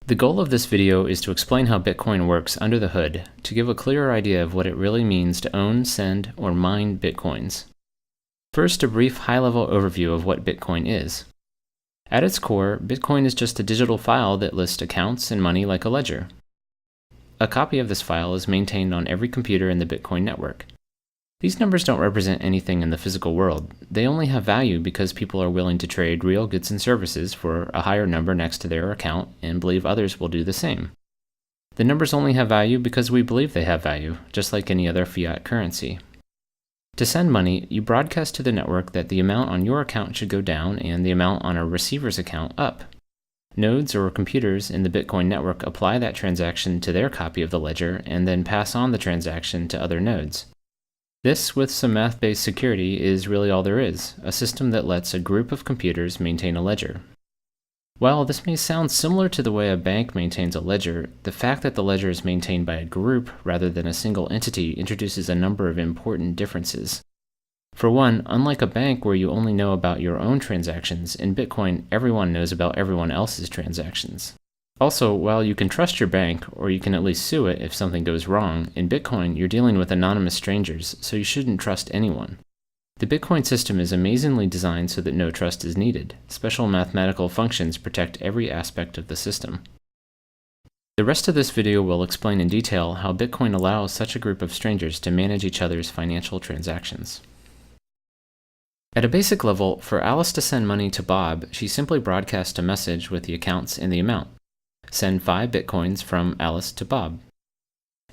The goal of this video is to explain how Bitcoin works under the hood, to give a clearer idea of what it really means to own, send, or mine Bitcoins. First, a brief high-level overview of what Bitcoin is. At its core, Bitcoin is just a digital file that lists accounts and money like a ledger. A copy of this file is maintained on every computer in the Bitcoin network. These numbers don't represent anything in the physical world. They only have value because people are willing to trade real goods and services for a higher number next to their account and believe others will do the same. The numbers only have value because we believe they have value, just like any other fiat currency. To send money, you broadcast to the network that the amount on your account should go down and the amount on a receiver's account up. Nodes or computers in the Bitcoin network apply that transaction to their copy of the ledger and then pass on the transaction to other nodes. This, with some math-based security, is really all there is, a system that lets a group of computers maintain a ledger. While this may sound similar to the way a bank maintains a ledger, the fact that the ledger is maintained by a group rather than a single entity introduces a number of important differences. For one, unlike a bank where you only know about your own transactions, in Bitcoin everyone knows about everyone else's transactions. Also, while you can trust your bank, or you can at least sue it if something goes wrong, in Bitcoin you're dealing with anonymous strangers, so you shouldn't trust anyone. The Bitcoin system is amazingly designed so that no trust is needed. Special mathematical functions protect every aspect of the system. The rest of this video will explain in detail how Bitcoin allows such a group of strangers to manage each other's financial transactions. At a basic level, for Alice to send money to Bob, she simply broadcasts a message with the accounts and the amount. Send 5 Bitcoins from Alice to Bob.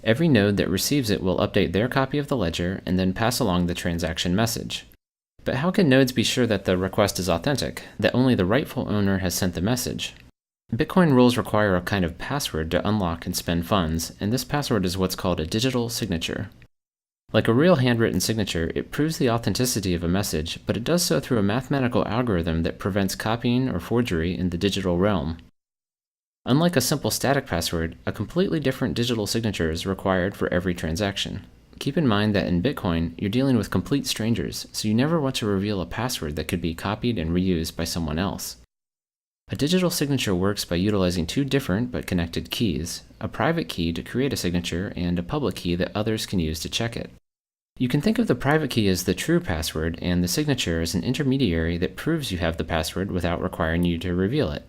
Every node that receives it will update their copy of the ledger and then pass along the transaction message. But how can nodes be sure that the request is authentic, that only the rightful owner has sent the message? Bitcoin rules require a kind of password to unlock and spend funds, and this password is what's called a digital signature. Like a real handwritten signature, it proves the authenticity of a message, but it does so through a mathematical algorithm that prevents copying or forgery in the digital realm. Unlike a simple static password, a completely different digital signature is required for every transaction. Keep in mind that in Bitcoin, you're dealing with complete strangers, so you never want to reveal a password that could be copied and reused by someone else. A digital signature works by utilizing 2 different but connected keys, a private key to create a signature and a public key that others can use to check it. You can think of the private key as the true password and the signature as an intermediary that proves you have the password without requiring you to reveal it.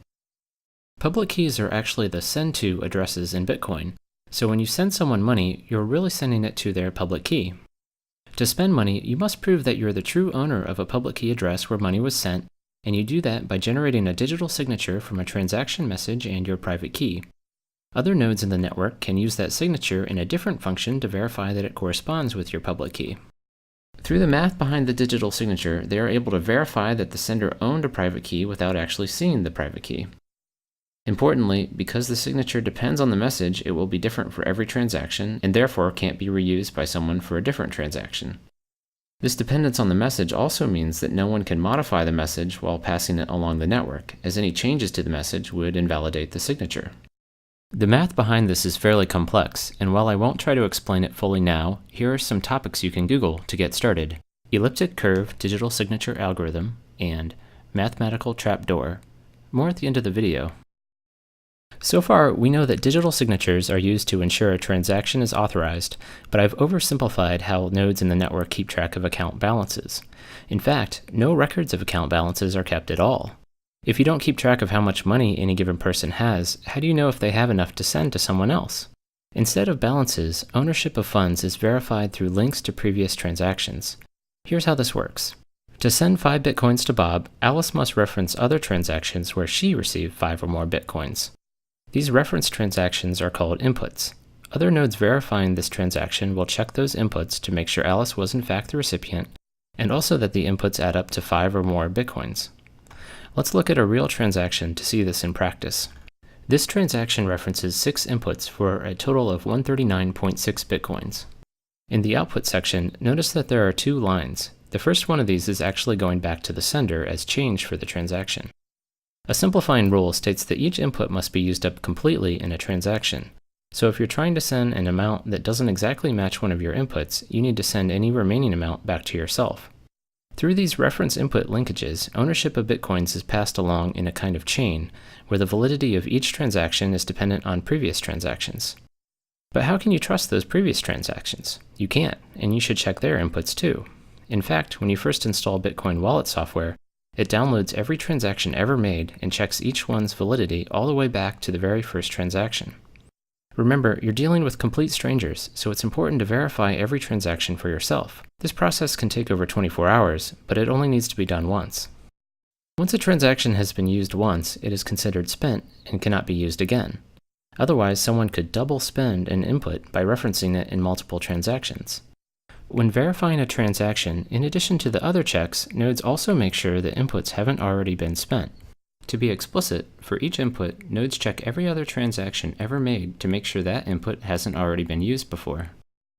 Public keys are actually the send to addresses in Bitcoin, so when you send someone money, you're really sending it to their public key. To spend money, you must prove that you're the true owner of a public key address where money was sent, and you do that by generating a digital signature from a transaction message and your private key. Other nodes in the network can use that signature in a different function to verify that it corresponds with your public key. Through the math behind the digital signature, they are able to verify that the sender owned a private key without actually seeing the private key. Importantly, because the signature depends on the message, it will be different for every transaction and therefore can't be reused by someone for a different transaction. This dependence on the message also means that no one can modify the message while passing it along the network, as any changes to the message would invalidate the signature. The math behind this is fairly complex, and while I won't try to explain it fully now, here are some topics you can Google to get started: elliptic curve digital signature algorithm and mathematical trapdoor. More at the end of the video. So far, we know that digital signatures are used to ensure a transaction is authorized, but I've oversimplified how nodes in the network keep track of account balances. In fact, no records of account balances are kept at all. If you don't keep track of how much money any given person has, how do you know if they have enough to send to someone else? Instead of balances, ownership of funds is verified through links to previous transactions. Here's how this works. To send 5 Bitcoins to Bob, Alice must reference other transactions where she received 5 or more Bitcoins. These reference transactions are called inputs. Other nodes verifying this transaction will check those inputs to make sure Alice was in fact the recipient, and also that the inputs add up to 5 or more Bitcoins. Let's look at a real transaction to see this in practice. This transaction references 6 inputs for a total of 139.6 Bitcoins. In the output section, notice that there are 2 lines. The first one of these is actually going back to the sender as change for the transaction. A simplifying rule states that each input must be used up completely in a transaction. So if you're trying to send an amount that doesn't exactly match one of your inputs, you need to send any remaining amount back to yourself. Through these reference input linkages, ownership of Bitcoins is passed along in a kind of chain, where the validity of each transaction is dependent on previous transactions. But how can you trust those previous transactions? You can't, and you should check their inputs too. In fact, when you first install Bitcoin wallet software, it downloads every transaction ever made and checks each one's validity all the way back to the very first transaction. Remember, you're dealing with complete strangers, so it's important to verify every transaction for yourself. This process can take over 24 hours, but it only needs to be done once. Once a transaction has been used once, it is considered spent and cannot be used again. Otherwise, someone could double spend an input by referencing it in multiple transactions. When verifying a transaction, in addition to the other checks, nodes also make sure that inputs haven't already been spent. To be explicit, for each input, nodes check every other transaction ever made to make sure that input hasn't already been used before.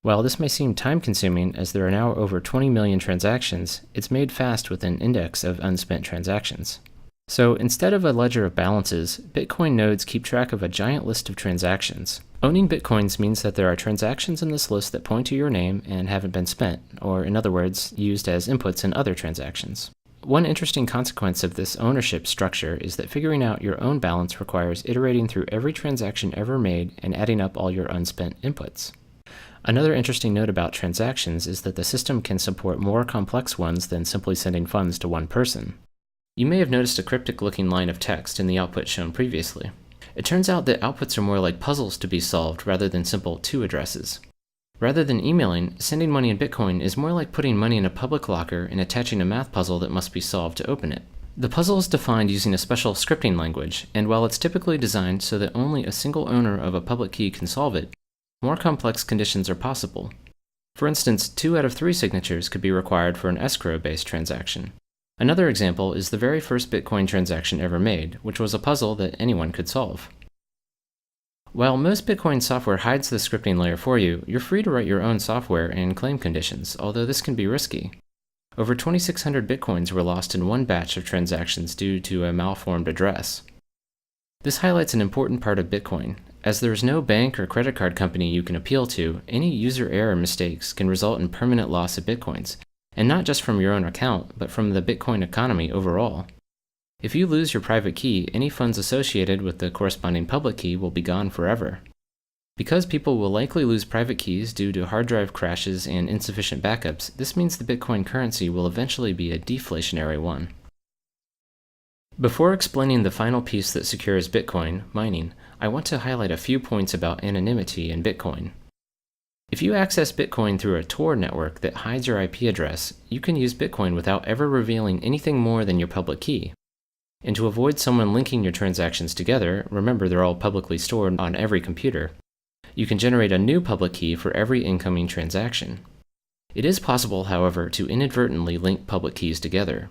While this may seem time-consuming as there are now over 20 million transactions, it's made fast with an index of unspent transactions. So instead of a ledger of balances, Bitcoin nodes keep track of a giant list of transactions. Owning Bitcoins means that there are transactions in this list that point to your name and haven't been spent, or in other words, used as inputs in other transactions. One interesting consequence of this ownership structure is that figuring out your own balance requires iterating through every transaction ever made and adding up all your unspent inputs. Another interesting note about transactions is that the system can support more complex ones than simply sending funds to one person. You may have noticed a cryptic-looking line of text in the output shown previously. It turns out that outputs are more like puzzles to be solved rather than simple to addresses. Rather than emailing, sending money in Bitcoin is more like putting money in a public locker and attaching a math puzzle that must be solved to open it. The puzzle is defined using a special scripting language, and while it's typically designed so that only a single owner of a public key can solve it, more complex conditions are possible. For instance, 2 out of 3 signatures could be required for an escrow-based transaction. Another example is the very first Bitcoin transaction ever made, which was a puzzle that anyone could solve. While most Bitcoin software hides the scripting layer for you, you're free to write your own software and claim conditions, although this can be risky. Over 2,600 Bitcoins were lost in one batch of transactions due to a malformed address. This highlights an important part of Bitcoin. As there is no bank or credit card company you can appeal to, any user error mistakes can result in permanent loss of Bitcoins, and not just from your own account, but from the Bitcoin economy overall. If you lose your private key, any funds associated with the corresponding public key will be gone forever. Because people will likely lose private keys due to hard drive crashes and insufficient backups, this means the Bitcoin currency will eventually be a deflationary one. Before explaining the final piece that secures Bitcoin, mining, I want to highlight a few points about anonymity in Bitcoin. If you access Bitcoin through a Tor network that hides your IP address, you can use Bitcoin without ever revealing anything more than your public key. And to avoid someone linking your transactions together, remember they're all publicly stored on every computer, you can generate a new public key for every incoming transaction. It is possible, however, to inadvertently link public keys together.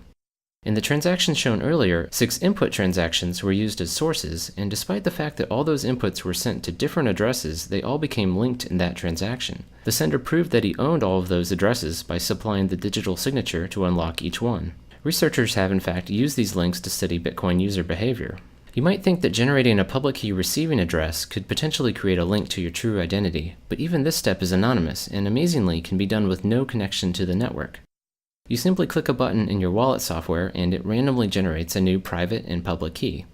In the transactions shown earlier, 6 input transactions were used as sources, and despite the fact that all those inputs were sent to different addresses, they all became linked in that transaction. The sender proved that he owned all of those addresses by supplying the digital signature to unlock each one. Researchers have in fact used these links to study Bitcoin user behavior. You might think that generating a public key receiving address could potentially create a link to your true identity, but even this step is anonymous and amazingly can be done with no connection to the network. You simply click a button in your wallet software and it randomly generates a new private and public key.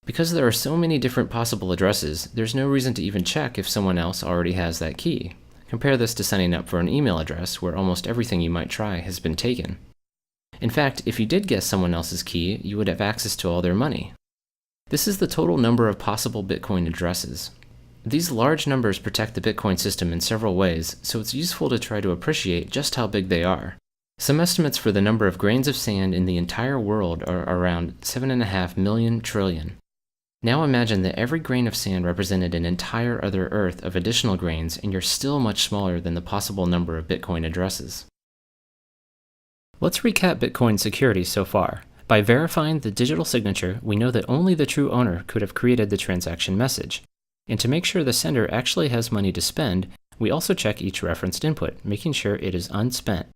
Because there are so many different possible addresses, there's no reason to even check if someone else already has that key. Compare this to signing up for an email address where almost everything you might try has been taken. In fact, if you did guess someone else's key, you would have access to all their money. This is the total number of possible Bitcoin addresses. These large numbers protect the Bitcoin system in several ways, so it's useful to try to appreciate just how big they are. Some estimates for the number of grains of sand in the entire world are around 7.5 million trillion. Now imagine that every grain of sand represented an entire other Earth of additional grains, and you're still much smaller than the possible number of Bitcoin addresses. Let's recap Bitcoin security so far. By verifying the digital signature, we know that only the true owner could have created the transaction message. And to make sure the sender actually has money to spend, we also check each referenced input, making sure it is unspent.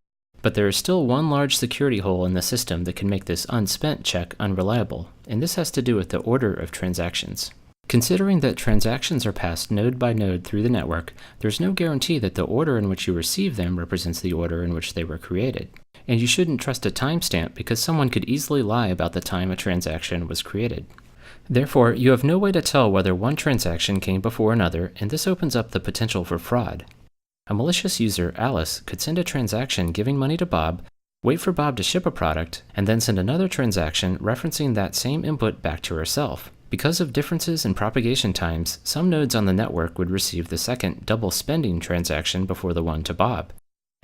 But there is still one large security hole in the system that can make this unspent check unreliable, and this has to do with the order of transactions. Considering that transactions are passed node by node through the network, there's no guarantee that the order in which you receive them represents the order in which they were created. And you shouldn't trust a timestamp because someone could easily lie about the time a transaction was created. Therefore, you have no way to tell whether one transaction came before another, and this opens up the potential for fraud. A malicious user, Alice, could send a transaction giving money to Bob, wait for Bob to ship a product, and then send another transaction referencing that same input back to herself. Because of differences in propagation times, some nodes on the network would receive the second double spending transaction before the one to Bob.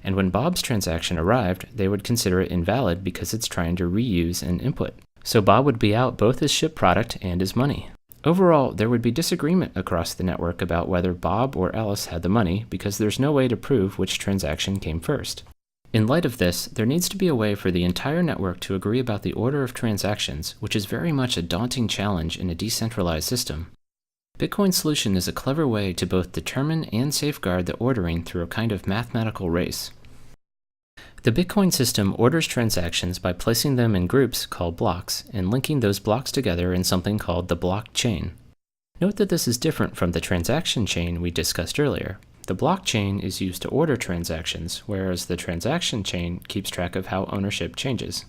And when Bob's transaction arrived, they would consider it invalid because it's trying to reuse an input. So Bob would be out both his shipped product and his money. Overall, there would be disagreement across the network about whether Bob or Alice had the money because there's no way to prove which transaction came first. In light of this, there needs to be a way for the entire network to agree about the order of transactions, which is very much a daunting challenge in a decentralized system. Bitcoin's solution is a clever way to both determine and safeguard the ordering through a kind of mathematical race. The Bitcoin system orders transactions by placing them in groups called blocks and linking those blocks together in something called the blockchain. Note that this is different from the transaction chain we discussed earlier. The blockchain is used to order transactions, whereas the transaction chain keeps track of how ownership changes.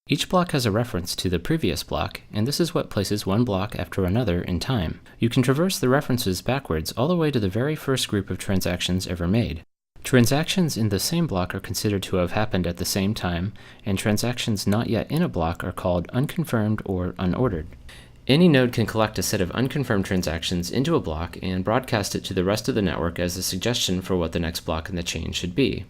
Each block has a reference to the previous block, and this is what places one block after another in time. You can traverse the references backwards all the way to the very first group of transactions ever made. Transactions in the same block are considered to have happened at the same time, and transactions not yet in a block are called unconfirmed or unordered. Any node can collect a set of unconfirmed transactions into a block and broadcast it to the rest of the network as a suggestion for what the next block in the chain should be.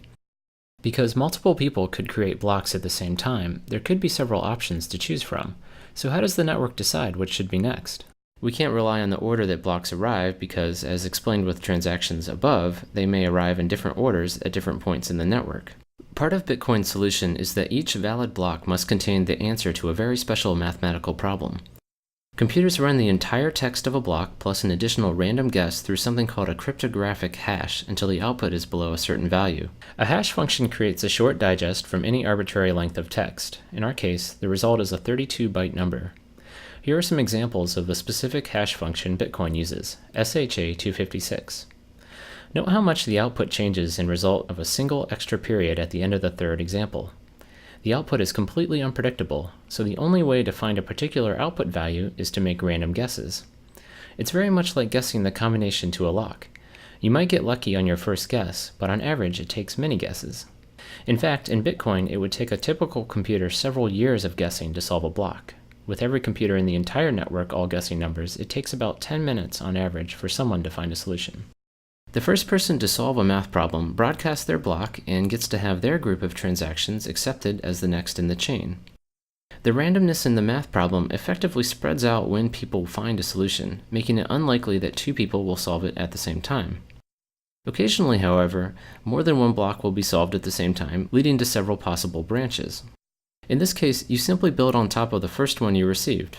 Because multiple people could create blocks at the same time, there could be several options to choose from. So how does the network decide what should be next? We can't rely on the order that blocks arrive because, as explained with transactions above, they may arrive in different orders at different points in the network. Part of Bitcoin's solution is that each valid block must contain the answer to a very special mathematical problem. Computers run the entire text of a block plus an additional random guess through something called a cryptographic hash until the output is below a certain value. A hash function creates a short digest from any arbitrary length of text. In our case, the result is a 32-byte number. Here are some examples of the specific hash function Bitcoin uses, SHA-256. Note how much the output changes in result of a single extra period at the end of the third example. The output is completely unpredictable, so the only way to find a particular output value is to make random guesses. It's very much like guessing the combination to a lock. You might get lucky on your first guess, but on average it takes many guesses. In fact, in Bitcoin, it would take a typical computer several years of guessing to solve a block. With every computer in the entire network all guessing numbers, it takes about 10 minutes on average for someone to find a solution. The first person to solve a math problem broadcasts their block and gets to have their group of transactions accepted as the next in the chain. The randomness in the math problem effectively spreads out when people find a solution, making it unlikely that two people will solve it at the same time. Occasionally, however, more than one block will be solved at the same time, leading to several possible branches. In this case, you simply build on top of the first one you received.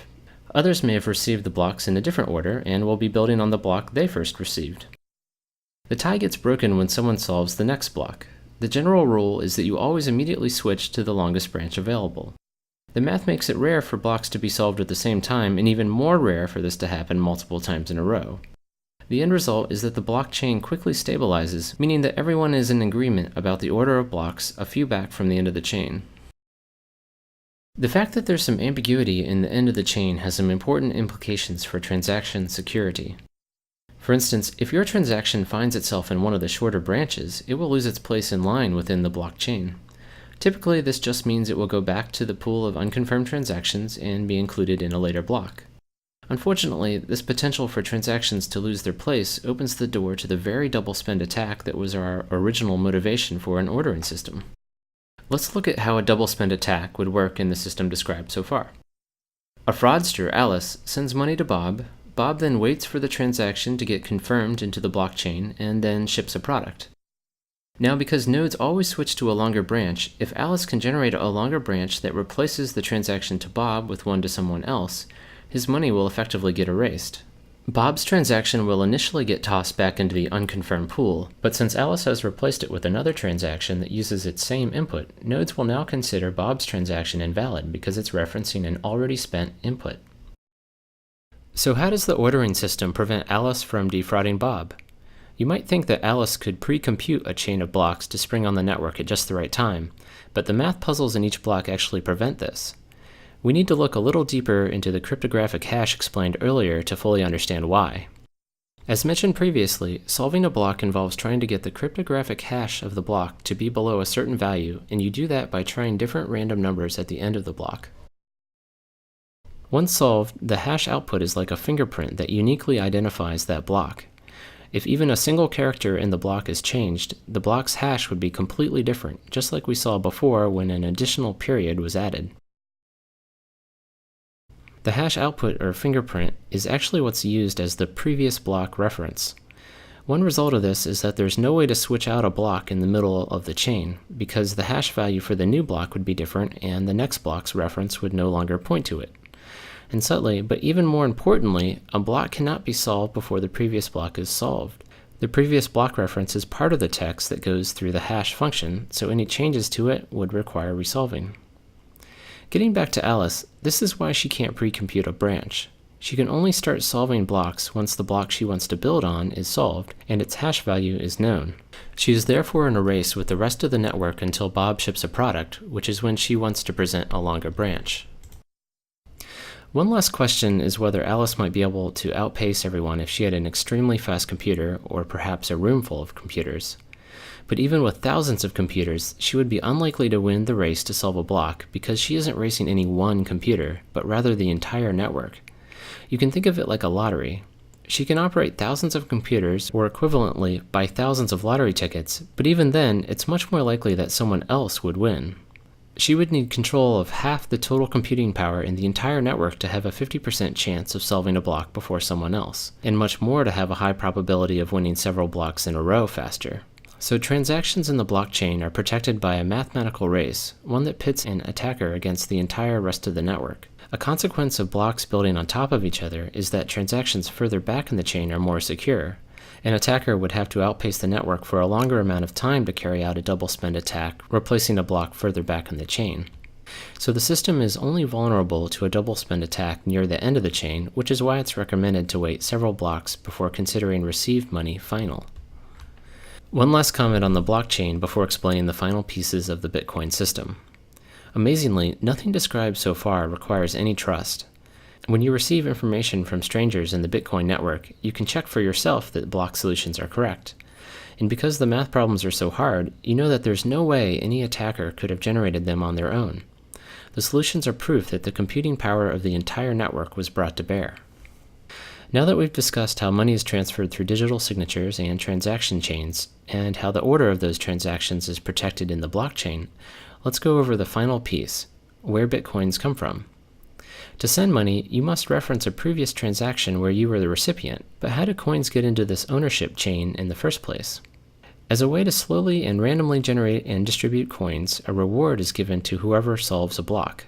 Others may have received the blocks in a different order and will be building on the block they first received. The tie gets broken when someone solves the next block. The general rule is that you always immediately switch to the longest branch available. The math makes it rare for blocks to be solved at the same time, and even more rare for this to happen multiple times in a row. The end result is that the blockchain quickly stabilizes, meaning that everyone is in agreement about the order of blocks a few back from the end of the chain. The fact that there's some ambiguity in the end of the chain has some important implications for transaction security. For instance, if your transaction finds itself in one of the shorter branches, it will lose its place in line within the blockchain. Typically, this just means it will go back to the pool of unconfirmed transactions and be included in a later block. Unfortunately, this potential for transactions to lose their place opens the door to the very double spend attack that was our original motivation for an ordering system. Let's look at how a double spend attack would work in the system described so far. A fraudster, Alice, sends money to Bob. Bob then waits for the transaction to get confirmed into the blockchain and then ships a product. Now, because nodes always switch to a longer branch, if Alice can generate a longer branch that replaces the transaction to Bob with one to someone else, his money will effectively get erased. Bob's transaction will initially get tossed back into the unconfirmed pool, but since Alice has replaced it with another transaction that uses its same input, nodes will now consider Bob's transaction invalid because it's referencing an already spent input. So how does the ordering system prevent Alice from defrauding Bob? You might think that Alice could pre-compute a chain of blocks to spring on the network at just the right time, but the math puzzles in each block actually prevent this. We need to look a little deeper into the cryptographic hash explained earlier to fully understand why. As mentioned previously, solving a block involves trying to get the cryptographic hash of the block to be below a certain value, and you do that by trying different random numbers at the end of the block. Once solved, the hash output is like a fingerprint that uniquely identifies that block. If even a single character in the block is changed, the block's hash would be completely different, just like we saw before when an additional period was added. The hash output or fingerprint is actually what's used as the previous block reference. One result of this is that there's no way to switch out a block in the middle of the chain, because the hash value for the new block would be different and the next block's reference would no longer point to it. And subtly, but even more importantly, a block cannot be solved before the previous block is solved. The previous block reference is part of the text that goes through the hash function, so any changes to it would require resolving. Getting back to Alice, this is why she can't pre-compute a branch. She can only start solving blocks once the block she wants to build on is solved and its hash value is known. She is therefore in a race with the rest of the network until Bob ships a product, which is when she wants to present a longer branch. One last question is whether Alice might be able to outpace everyone if she had an extremely fast computer or perhaps a room full of computers. But even with thousands of computers, she would be unlikely to win the race to solve a block because she isn't racing any one computer, but rather the entire network. You can think of it like a lottery. She can operate thousands of computers or equivalently buy thousands of lottery tickets, but even then, it's much more likely that someone else would win. She would need control of half the total computing power in the entire network to have a 50% chance of solving a block before someone else, and much more to have a high probability of winning several blocks in a row faster. So transactions in the blockchain are protected by a mathematical race, one that pits an attacker against the entire rest of the network. A consequence of blocks building on top of each other is that transactions further back in the chain are more secure. An attacker would have to outpace the network for a longer amount of time to carry out a double spend attack, replacing a block further back in the chain. So the system is only vulnerable to a double spend attack near the end of the chain, which is why it's recommended to wait several blocks before considering received money final. One last comment on the blockchain before explaining the final pieces of the Bitcoin system. Amazingly, nothing described so far requires any trust. When you receive information from strangers in the Bitcoin network, you can check for yourself that block solutions are correct. And because the math problems are so hard, you know that there's no way any attacker could have generated them on their own. The solutions are proof that the computing power of the entire network was brought to bear. Now that we've discussed how money is transferred through digital signatures and transaction chains, and how the order of those transactions is protected in the blockchain, let's go over the final piece, where Bitcoins come from. To send money, you must reference a previous transaction where you were the recipient, but how do coins get into this ownership chain in the first place? As a way to slowly and randomly generate and distribute coins, a reward is given to whoever solves a block.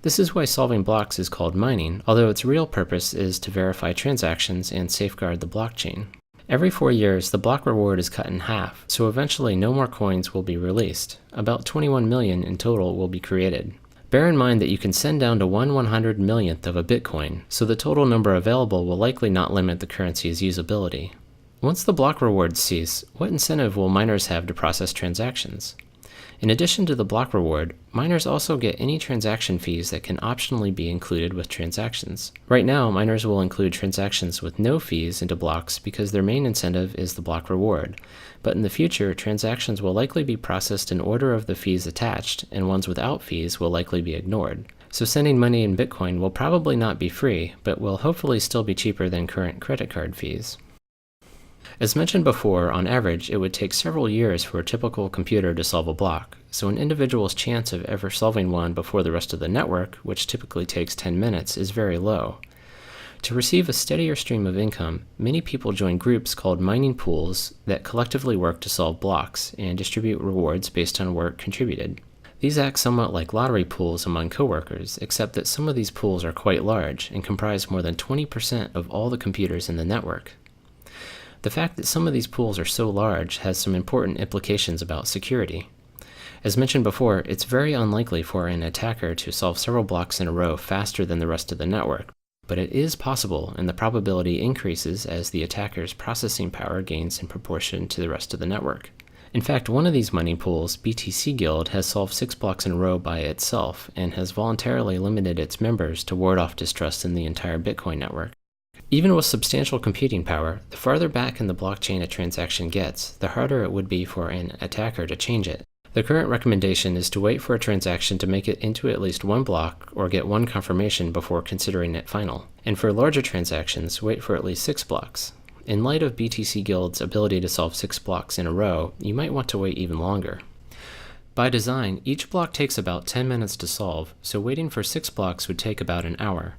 This is why solving blocks is called mining, although its real purpose is to verify transactions and safeguard the blockchain. Every 4 years, the block reward is cut in half, so eventually no more coins will be released. About 21 million in total will be created. Bear in mind that you can send down to 1/100 millionth of a Bitcoin, so the total number available will likely not limit the currency's usability. Once the block rewards cease, what incentive will miners have to process transactions? In addition to the block reward, miners also get any transaction fees that can optionally be included with transactions. Right now, miners will include transactions with no fees into blocks because their main incentive is the block reward. But in the future, transactions will likely be processed in order of the fees attached, and ones without fees will likely be ignored. So sending money in Bitcoin will probably not be free, but will hopefully still be cheaper than current credit card fees. As mentioned before, on average, it would take several years for a typical computer to solve a block, so an individual's chance of ever solving one before the rest of the network, which typically takes 10 minutes, is very low. To receive a steadier stream of income, many people join groups called mining pools that collectively work to solve blocks and distribute rewards based on work contributed. These act somewhat like lottery pools among coworkers, except that some of these pools are quite large and comprise more than 20% of all the computers in the network. The fact that some of these pools are so large has some important implications about security. As mentioned before, it's very unlikely for an attacker to solve several blocks in a row faster than the rest of the network. But it is possible, and the probability increases as the attacker's processing power gains in proportion to the rest of the network. In fact, one of these money pools, BTC Guild, has solved 6 blocks in a row by itself and has voluntarily limited its members to ward off distrust in the entire Bitcoin network. Even with substantial computing power, the farther back in the blockchain a transaction gets, the harder it would be for an attacker to change it. The current recommendation is to wait for a transaction to make it into at least one block or get one confirmation before considering it final. And for larger transactions, wait for at least 6 blocks. In light of BTC Guild's ability to solve 6 blocks in a row, you might want to wait even longer. By design, each block takes about 10 minutes to solve, so waiting for 6 blocks would take about an hour.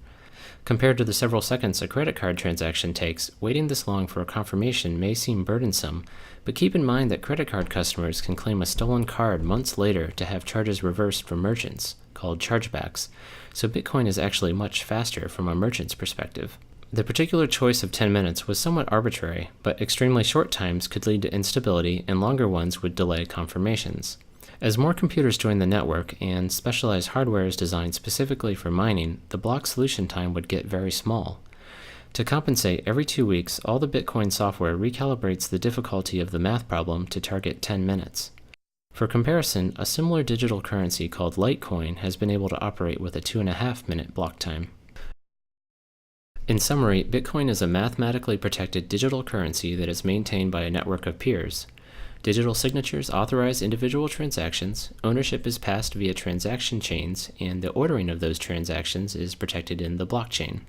Compared to the several seconds a credit card transaction takes, waiting this long for a confirmation may seem burdensome, but keep in mind that credit card customers can claim a stolen card months later to have charges reversed from merchants, called chargebacks, so Bitcoin is actually much faster from a merchant's perspective. The particular choice of 10 minutes was somewhat arbitrary, but extremely short times could lead to instability and longer ones would delay confirmations. As more computers join the network and specialized hardware is designed specifically for mining, the block solution time would get very small. To compensate, every 2 weeks, all the Bitcoin software recalibrates the difficulty of the math problem to target 10 minutes. For comparison, a similar digital currency called Altcoin has been able to operate with a 2.5-minute block time. In summary, Bitcoin is a mathematically protected digital currency that is maintained by a network of peers. Digital signatures authorize individual transactions, ownership is passed via transaction chains, and the ordering of those transactions is protected in the blockchain.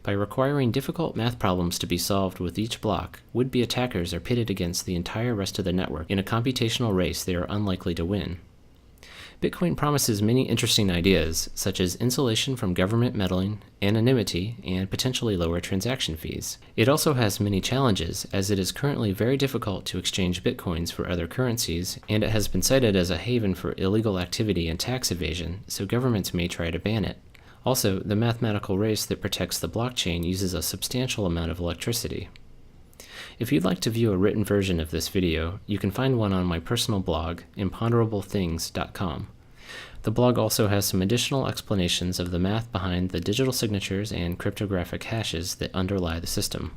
By requiring difficult math problems to be solved with each block, would-be attackers are pitted against the entire rest of the network in a computational race they are unlikely to win. Bitcoin promises many interesting ideas, such as insulation from government meddling, anonymity, and potentially lower transaction fees. It also has many challenges, as it is currently very difficult to exchange Bitcoins for other currencies, and it has been cited as a haven for illegal activity and tax evasion, so governments may try to ban it. Also, the mathematical race that protects the blockchain uses a substantial amount of electricity. If you'd like to view a written version of this video, you can find one on my personal blog, imponderableThings.com. The blog also has some additional explanations of the math behind the digital signatures and cryptographic hashes that underlie the system.